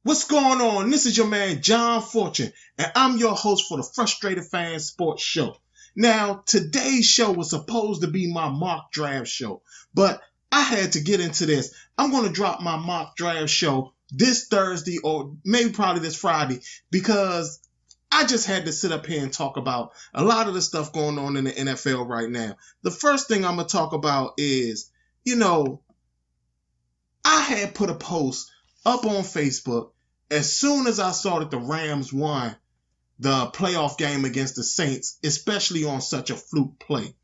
What's going on? This is your man John Fortune, and I'm your host for the Frustrated Fan Sports Show. Now, today's show was supposed to be my mock draft show, but I had to get into this. I'm going to drop my mock draft show this Thursday or maybe probably this Friday because I just had to sit up here and talk about a lot of the stuff going on in the NFL right now. The first thing I'm going to talk about is, I had put a post up on Facebook as soon as I saw that the Rams won the playoff game against the Saints, especially on such a fluke play.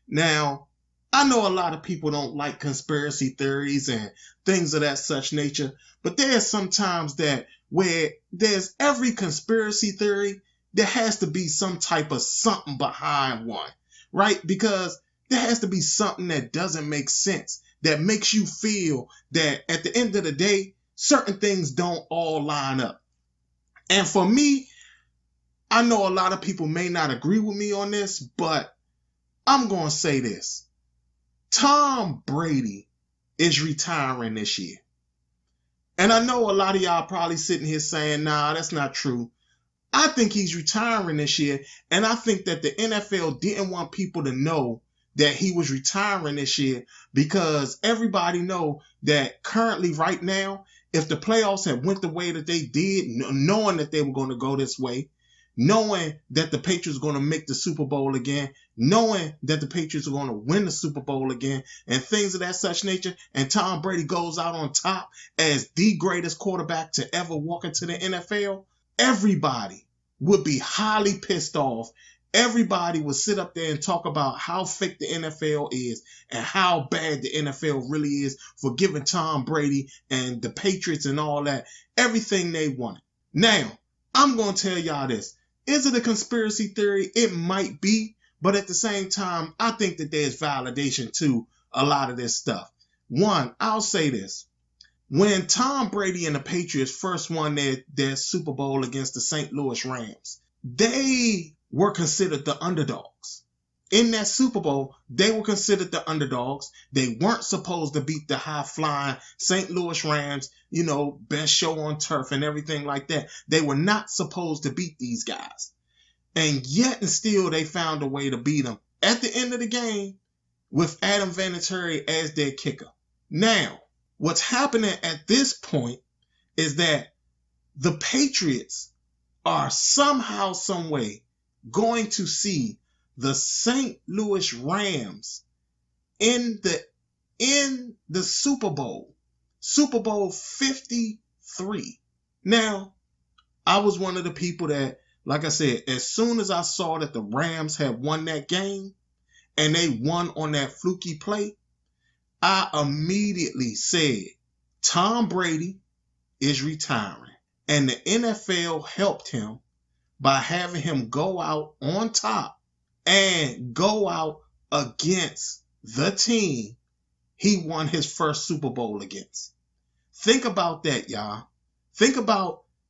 Now, I know a lot of people don't like conspiracy theories and things of that such nature, but there's sometimes that where there's every conspiracy theory, there has to be some type of something behind one, right? Because there has to be something that doesn't make sense, that makes you feel that at the end of the day, certain things don't all line up. And for me, I know a lot of people may not agree with me on this, but I'm going to say this. Tom Brady is retiring this year. And I know a lot of y'all probably sitting here saying, nah, that's not true. I think he's retiring this year, and I think that the NFL didn't want people to know that he was retiring this year because everybody know that currently right now, if the playoffs had went the way that they did, knowing that they were going to go this way, knowing that the Patriots were going to make the Super Bowl again, knowing that the Patriots are going to win the Super Bowl again, and things of that such nature, and Tom Brady goes out on top as the greatest quarterback to ever walk into the NFL, everybody would be highly pissed off. Everybody would sit up there and talk about how fake the NFL is and how bad the NFL really is for giving Tom Brady and the Patriots and all that everything they wanted. Now, I'm going to tell y'all this. Is it a conspiracy theory? It might be, but at the same time, I think that there's validation to a lot of this stuff. One, I'll say this. When Tom Brady and the Patriots first won their Super Bowl against the St. Louis Rams, they were considered the underdogs. In that Super Bowl, they were considered the underdogs. They weren't supposed to beat the high-flying St. Louis Rams, best show on turf and everything like that. They were not supposed to beat these guys. And yet and still, they found a way to beat them at the end of the game with Adam Vinatieri as their kicker. Now, what's happening at this point is that the Patriots are somehow, some way, going to see the St. Louis Rams in the Super Bowl 53. Now, I was one of the people that, like I said, as soon as I saw that the Rams had won that game and they won on that fluky play, I immediately said, Tom Brady is retiring. And the NFL helped him by having him go out on top and go out against the team he won his first Super Bowl against. Think about that, y'all.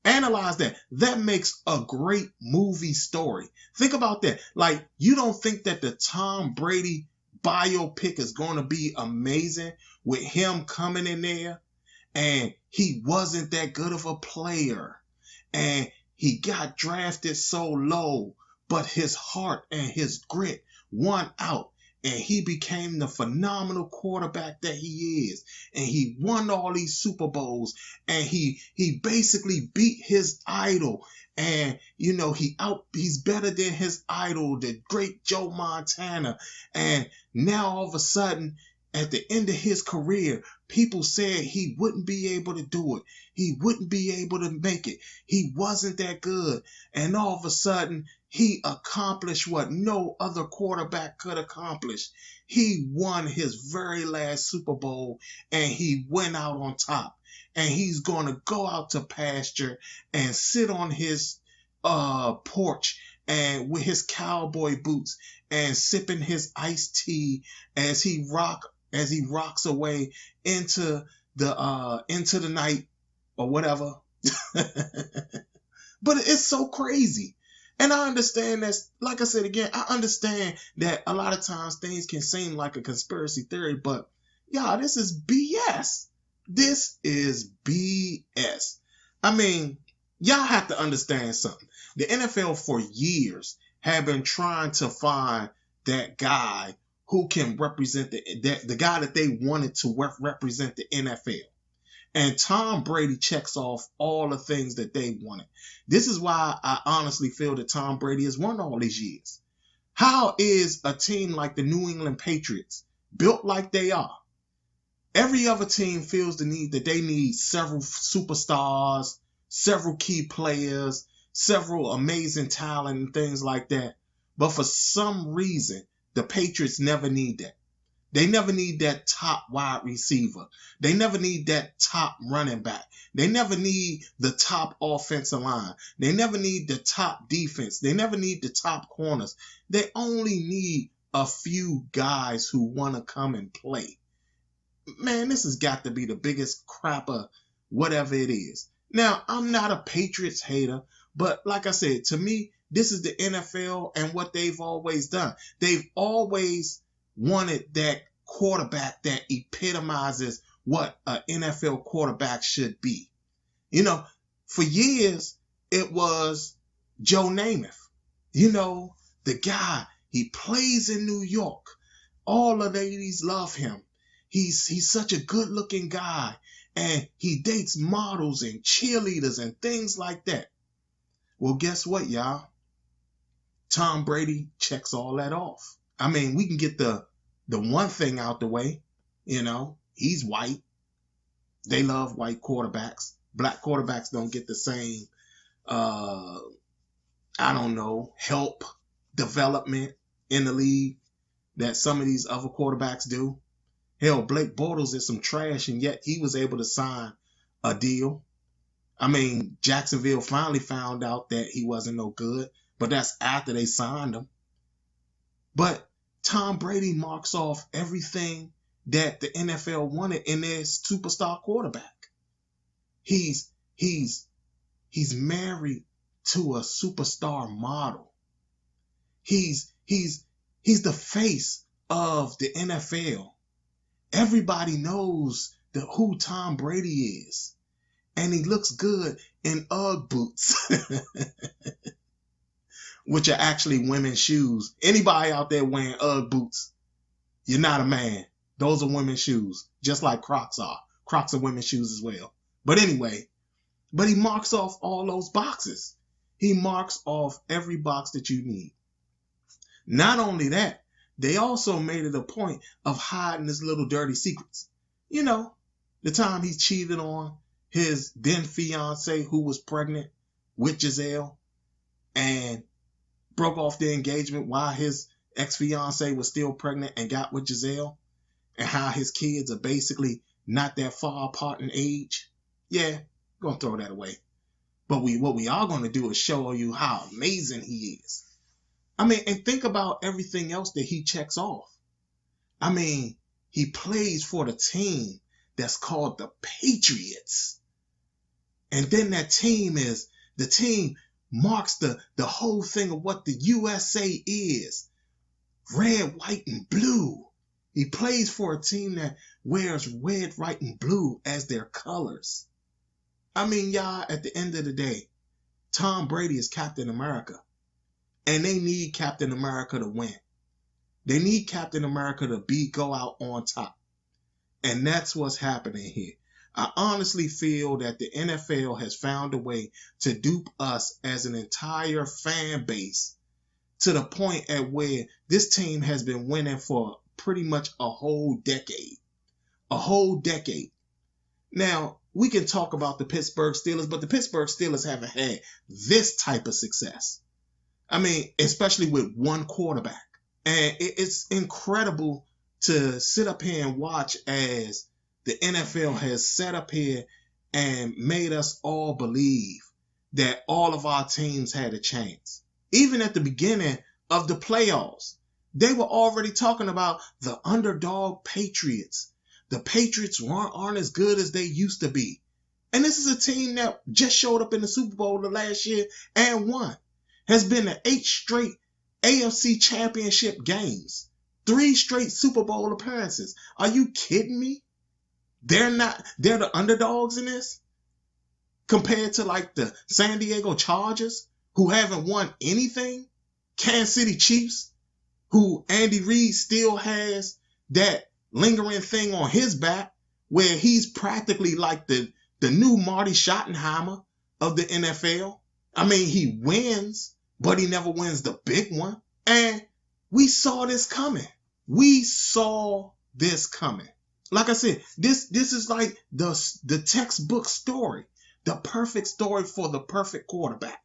Analyze that. That makes a great movie story. Think about that. Like, you don't think that the Tom Brady biopic is going to be amazing with him coming in there and he wasn't that good of a player and he got drafted so low, but his heart and his grit won out, and he became the phenomenal quarterback that he is, and he won all these Super Bowls, and he basically beat his idol, and he's better than his idol, the great Joe Montana, and now all of a sudden, at the end of his career, people said he wouldn't be able to do it. He wouldn't be able to make it. He wasn't that good. And all of a sudden, he accomplished what no other quarterback could accomplish. He won his very last Super Bowl, and he went out on top. And he's going to go out to pasture and sit on his porch and with his cowboy boots and sipping his iced tea as he rocks away into the night or whatever. But it's so crazy. And I understand that, like I said again, I understand that a lot of times things can seem like a conspiracy theory, but y'all, this is BS. This is BS. I mean, y'all have to understand something. The NFL for years have been trying to find that guy who can represent the guy that they wanted to represent the NFL. And Tom Brady checks off all the things that they wanted. This is why I honestly feel that Tom Brady has won all these years. How is a team like the New England Patriots built like they are? Every other team feels the need that they need several superstars, several key players, several amazing talent and things like that. But for some reason, the Patriots never need that. They never need that top wide receiver. They never need that top running back. They never need the top offensive line. They never need the top defense. They never need the top corners. They only need a few guys who want to come and play. Man, this has got to be the biggest crapper, whatever it is. Now, I'm not a Patriots hater, but like I said, to me, this is the NFL and what they've always done. They've always wanted that quarterback that epitomizes what an NFL quarterback should be. You know, for years, it was Joe Namath. You know, the guy, he plays in New York. All the ladies love him. He's such a good-looking guy, and he dates models and cheerleaders and things like that. Well, guess what, y'all? Tom Brady checks all that off. I mean, we can get the one thing out the way. You know, he's white. They love white quarterbacks. Black quarterbacks don't get the same, help, development in the league that some of these other quarterbacks do. Hell, Blake Bortles is some trash, and yet he was able to sign a deal. I mean, Jacksonville finally found out that he wasn't no good, but that's after they signed him. But Tom Brady marks off everything that the NFL wanted in their superstar quarterback. He's married to a superstar model. He's the face of the NFL. Everybody knows who Tom Brady is. And he looks good in Ugg boots, which are actually women's shoes. Anybody out there wearing Ugg boots, you're not a man. Those are women's shoes, just like Crocs are. Crocs are women's shoes as well. But anyway, he marks off all those boxes. He marks off every box that you need. Not only that, they also made it a point of hiding his little dirty secrets. You know, the time he cheated on his then fiance who was pregnant with Giselle and broke off the engagement while his ex-fiance was still pregnant and got with Giselle, and how his kids are basically not that far apart in age. Yeah, gonna throw that away. But what we are gonna do is show you how amazing he is. I mean, and think about everything else that he checks off. I mean, he plays for the team that's called the Patriots. And then that team marks the whole thing of what the USA is. Red, white, and blue. He plays for a team that wears red, white, and blue as their colors. I mean, y'all, at the end of the day, Tom Brady is Captain America. And they need Captain America to win. They need Captain America to go out on top. And that's what's happening here. I honestly feel that the NFL has found a way to dupe us as an entire fan base to the point at where this team has been winning for pretty much a whole decade. A whole decade. Now, we can talk about the Pittsburgh Steelers, but the Pittsburgh Steelers haven't had this type of success. I mean, especially with one quarterback. And it's incredible to sit up here and watch as the NFL has sat up here and made us all believe that all of our teams had a chance. Even at the beginning of the playoffs, they were already talking about the underdog Patriots. The Patriots aren't as good as they used to be. And this is a team that just showed up in the Super Bowl the last year and won. Has been to 8 straight AFC championship games. 3 straight Super Bowl appearances. Are you kidding me? They're the underdogs in this? Compared to like the San Diego Chargers, who haven't won anything? Kansas City Chiefs, who Andy Reid still has that lingering thing on his back, where he's practically like the new Marty Schottenheimer of the NFL. I mean, he wins, but he never wins the big one. And we saw this coming. We saw this coming. Like I said, this is like the textbook story, the perfect story for the perfect quarterback,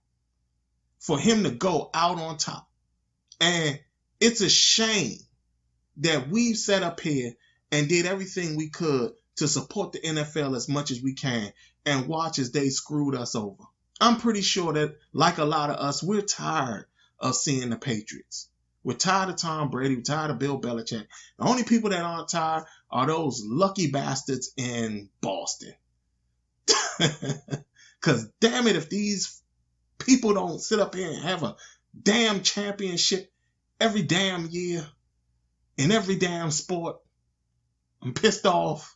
for him to go out on top. And it's a shame that we've sat up here and did everything we could to support the NFL as much as we can and watch as they screwed us over. I'm pretty sure that, like a lot of us, we're tired of seeing the Patriots. We're tired of Tom Brady. We're tired of Bill Belichick. The only people that aren't tired are those lucky bastards in Boston. Because damn it, if these people don't sit up here and have a damn championship every damn year in every damn sport, I'm pissed off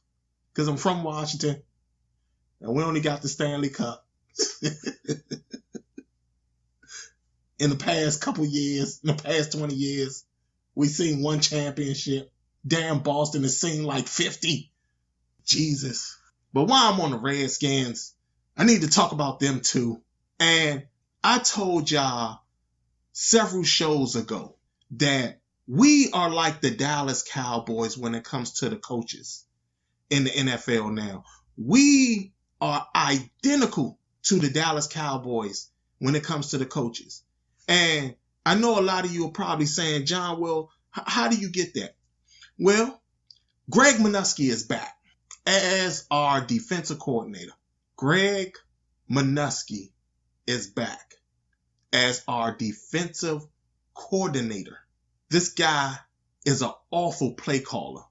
because I'm from Washington and we only got the Stanley Cup. In the past couple years, in the past 20 years, we've seen 1 championship. Damn, Boston has seen like 50. Jesus. But while I'm on the Redskins, I need to talk about them too. And I told y'all several shows ago that we are like the Dallas Cowboys when it comes to the coaches in the NFL now. We are identical to the Dallas Cowboys when it comes to the coaches. And I know a lot of you are probably saying, John, well, how do you get that? Well, Greg Minuski is back as our defensive coordinator. Greg Minuski is back as our defensive coordinator. This guy is an awful play caller.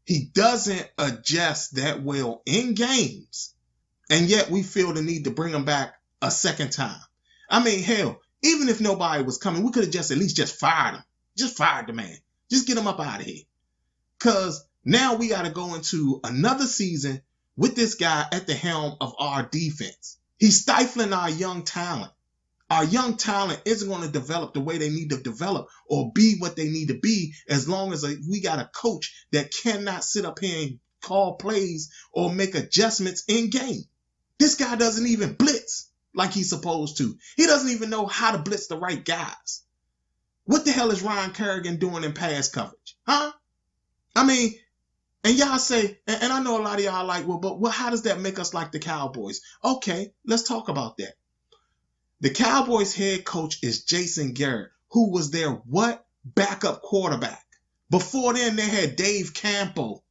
He doesn't adjust that well in games, and yet we feel the need to bring him back a second time. I mean, hell, even if nobody was coming, we could have just at least just fired him. Just fired the man. Just get him up out of here. Because now we got to go into another season with this guy at the helm of our defense. He's stifling our young talent. Our young talent isn't going to develop the way they need to develop or be what they need to be as long as we got a coach that cannot sit up here and call plays or make adjustments in game. This guy doesn't even blitz like he's supposed to. He doesn't even know how to blitz the right guys. What the hell is Ryan Kerrigan doing in pass coverage? Huh? I mean, and y'all say, and I know a lot of y'all are like, well, how does that make us like the Cowboys? Okay, let's talk about that. The Cowboys head coach is Jason Garrett, who was their what? Backup quarterback. Before then, they had Dave Campo.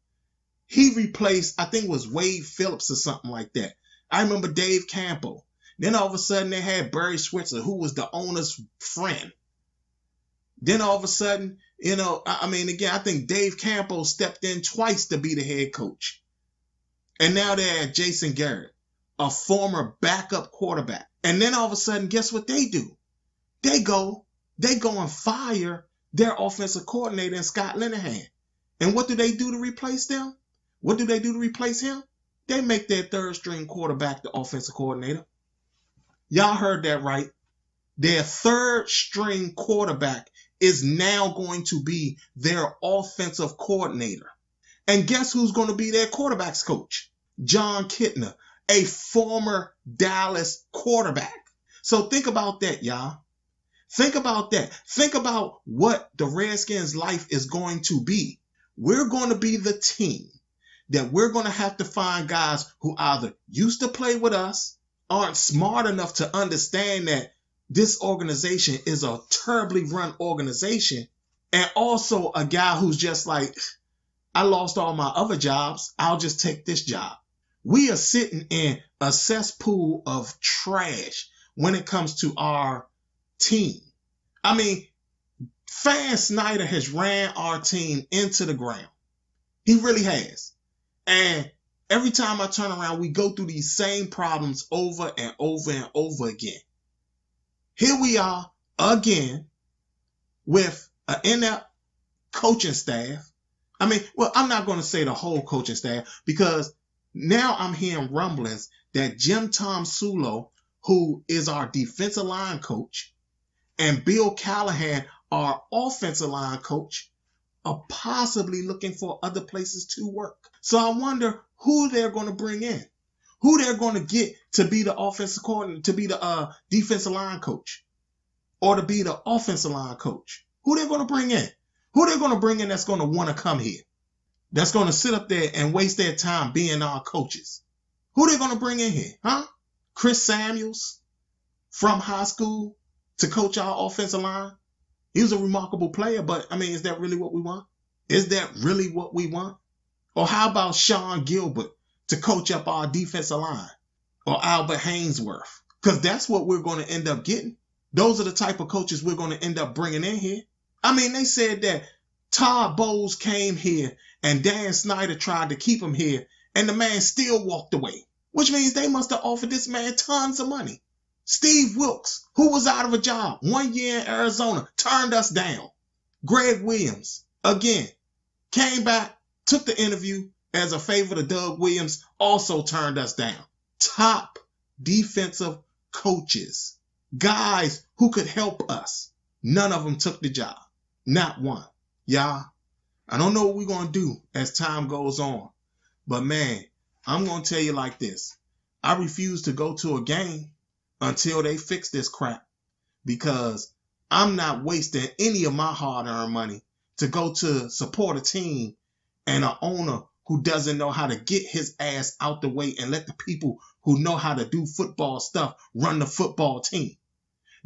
He replaced, I think it was Wade Phillips or something like that. I remember Dave Campo. Then all of a sudden, they had Barry Switzer, who was the owner's friend. Then all of a sudden, again, I think Dave Campo stepped in twice to be the head coach. And now they had Jason Garrett, a former backup quarterback. And then all of a sudden, guess what they do? They go and fire their offensive coordinator, Scott Linehan. And what do they do to replace them? What do they do to replace him? They make their third string quarterback the offensive coordinator. Y'all heard that right. Their third string quarterback is now going to be their offensive coordinator. And guess who's going to be their quarterback's coach? John Kitna, a former Dallas quarterback. So think about that, y'all. Think about that. Think about what the Redskins' life is going to be. We're going to be the team that we're going to have to find guys who either used to play with us, aren't smart enough to understand that this organization is a terribly run organization, and also a guy who's just like, I lost all my other jobs, I'll just take this job. We are sitting in a cesspool of trash when it comes to our team. I mean, Fan Snyder has ran our team into the ground. He really has. And every time I turn around, we go through these same problems over and over and over again. Here we are again with an inept coaching staff. I mean, well, I'm not going to say the whole coaching staff, because now I'm hearing rumblings that Jim Tom Sulo, who is our defensive line coach, and Bill Callahan, our offensive line coach, are possibly looking for other places to work. So I wonder who they're going to bring in, who they're going to get to be the offensive coordinator, to be the defensive line coach, or to be the offensive line coach. Who they're going to bring in? Who they're going to bring in that's going to want to come here, that's going to sit up there and waste their time being our coaches? Who they're going to bring in here, huh? Chris Samuels from high school to coach our offensive line? He was a remarkable player, but I mean, is that really what we want? Is that really what we want? Or how about Sean Gilbert to coach up our defensive line? Or Albert Hainsworth? Because that's what we're going to end up getting. Those are the type of coaches we're going to end up bringing in here. I mean, they said that Todd Bowles came here and Dan Snyder tried to keep him here, and the man still walked away, which means they must have offered this man tons of money. Steve Wilkes, who was out of a job 1 year in Arizona, turned us down. Greg Williams, again, came back, took the interview as a favor to Doug Williams, also turned us down. Top defensive coaches, guys who could help us. None of them took the job. Not one. Y'all, I don't know what we're going to do as time goes on, but man, I'm going to tell you like this. I refuse to go to a game until they fix this crap, because I'm not wasting any of my hard-earned money to go to support a team and an owner who doesn't know how to get his ass out the way and let the people who know how to do football stuff run the football team.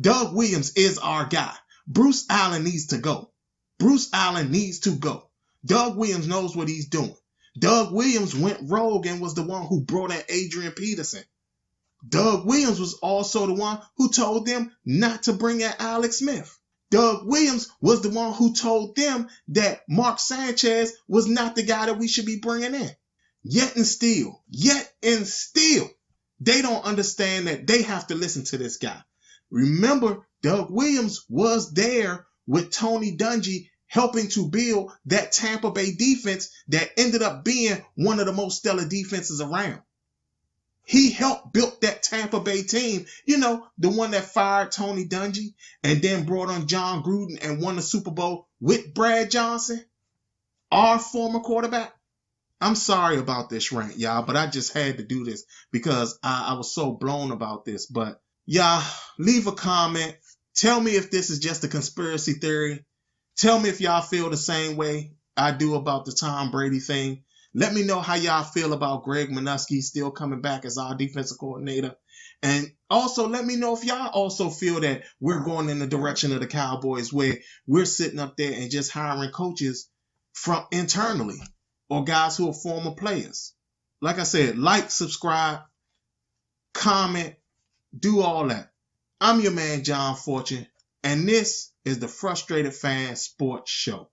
Doug Williams is our guy. Bruce Allen needs to go. Bruce Allen needs to go. Doug Williams knows what he's doing. Doug Williams went rogue and was the one who brought in Adrian Peterson. Doug Williams was also the one who told them not to bring in Alex Smith. Doug Williams was the one who told them that Mark Sanchez was not the guy that we should be bringing in. Yet and still, they don't understand that they have to listen to this guy. Remember, Doug Williams was there with Tony Dungy helping to build that Tampa Bay defense that ended up being one of the most stellar defenses around. He helped build that Tampa Bay team, you know, the one that fired Tony Dungy and then brought on John Gruden and won the Super Bowl with Brad Johnson, our former quarterback. I'm sorry about this rant, y'all, but I just had to do this because I was so blown about this. But y'all, leave a comment. Tell me if this is just a conspiracy theory. Tell me if y'all feel the same way I do about the Tom Brady thing. Let me know how y'all feel about Greg Minuski still coming back as our defensive coordinator. And also let me know if y'all also feel that we're going in the direction of the Cowboys, where we're sitting up there and just hiring coaches from internally or guys who are former players. Like I said, like, subscribe, comment, do all that. I'm your man, John Fortune, and this is the Frustrated Fan Sports Show.